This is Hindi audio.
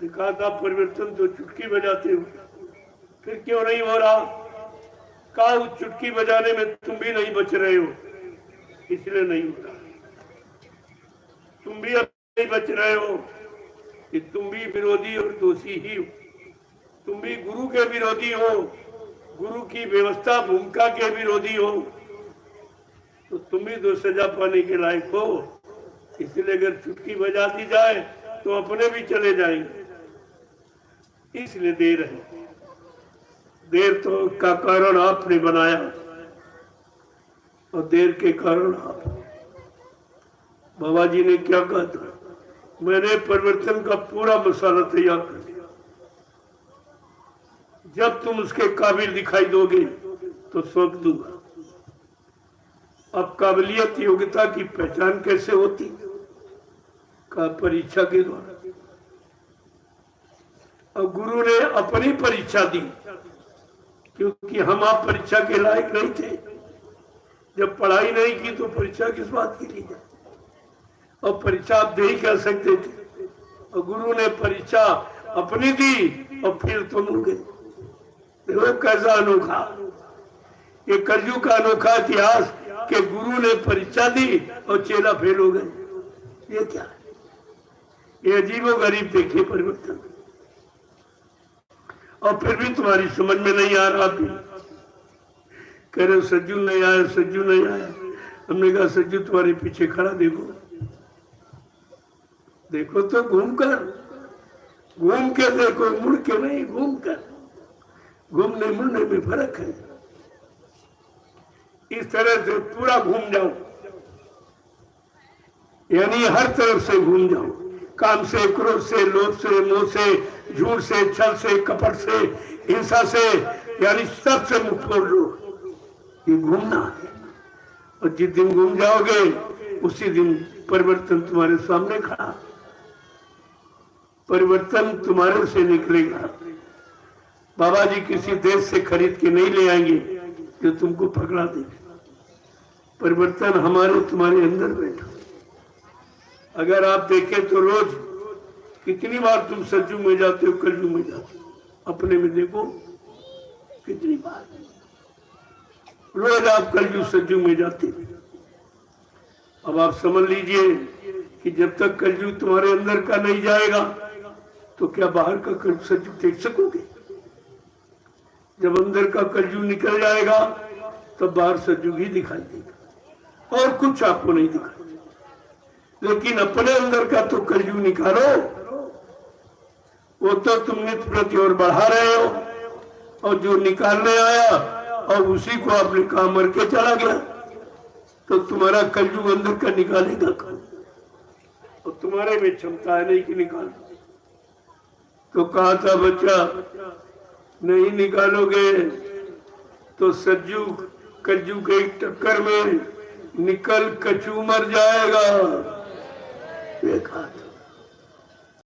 कहा था परिवर्तन तो चुटकी बजाते हो, फिर क्यों नहीं हो रहा? कहा उस चुटकी बजाने में तुम भी नहीं बच रहे हो, इसलिए नहीं हो रहा। तुम भी अब नहीं बच रहे हो कि तुम भी विरोधी और दोषी ही हो। तुम भी गुरु के विरोधी हो, गुरु की व्यवस्था भूमिका के विरोधी हो, तो तुम भी दो सजा पाने के लायक हो। इसलिए अगर चुटकी बजा दी जाए तो अपने भी चले जाएंगे, इसलिए देर है। देर तो का कारण आपने बनाया और देर के कारण आप। बाबा जी ने क्या कहा था? मैंने परिवर्तन का पूरा मसाला तैयार कर दिया, जब तुम उसके काबिल दिखाई दोगे तो सौंप दूंगा। अब काबिलियत योग्यता की पहचान कैसे होती? का परीक्षा के द्वारा। और गुरु ने अपनी परीक्षा दी, क्योंकि हम आप परीक्षा के लायक नहीं थे। जब पढ़ाई नहीं की तो परीक्षा किस बात की ली जाए? और परीक्षा आप दे ही कर सकते थे, और गुरु ने परीक्षा अपनी दी और फिर तुम हो गए। देखो कैसा अनोखा, ये कलयुग का अनोखा इतिहास कि गुरु ने परीक्षा दी और चेला फेल हो गए। ये क्या है? ये अजीबो गरीब देखिए परिवर्तन। और फिर भी तुम्हारी समझ में नहीं आ रहा थी। कह रहे सज्जू नहीं आया, सज्जू नहीं आया। हमने कहा सज्जू तुम्हारे पीछे खड़ा, देखो देखो तो घूम कर, घूम के देखो, मुड़ के नहीं, घूम कर। घूमने मुड़ने में फर्क है। इस तरह से पूरा घूम जाओ, यानी हर तरफ से घूम जाओ। काम से, क्रोध से, लोभ से, मोह से, झूठ से, छल से, कपट से, हिंसा से, यानी सब से मुक्त हो लो। ये घूमना है। और जिस दिन घूम जाओगे उसी दिन परिवर्तन तुम्हारे सामने खड़ा। परिवर्तन तुम्हारे से निकलेगा। बाबा जी किसी देश से खरीद के नहीं ले आएंगे जो तुमको पकड़ा देंगे। परिवर्तन हमारे तुम्हारे अंदर बैठा। अगर आप देखें तो रोज कितनी बार तुम सज्जू में जाते हो, कलजू में जाते हो। अपने में देखो कितनी बार रोज आप कलजू सज्जू में जाते हो। अब आप समझ लीजिए कि जब तक कलजू तुम्हारे अंदर का नहीं जाएगा तो क्या बाहर का कलजू सज्जू देख सकोगे? जब अंदर का कलजू निकल जाएगा तब बाहर सज्जू ही दिखाई देगा और कुछ आपको नहीं दिखाई। लेकिन अपने अंदर का तो कलजू निकालो, वो तो तुम नित्य प्रति और बढ़ा रहे हो। और जो निकालने आया और उसी को आपने कहा मर के चला गया, तो तुम्हारा कलजू अंदर का निकालेगा कौन? और तुम्हारे में क्षमता है नहीं कि निकाल। तो कहा था बच्चा नहीं निकालोगे तो सज्जू कलजू के टक्कर में निकल कचू मर जाएगा। देखा था।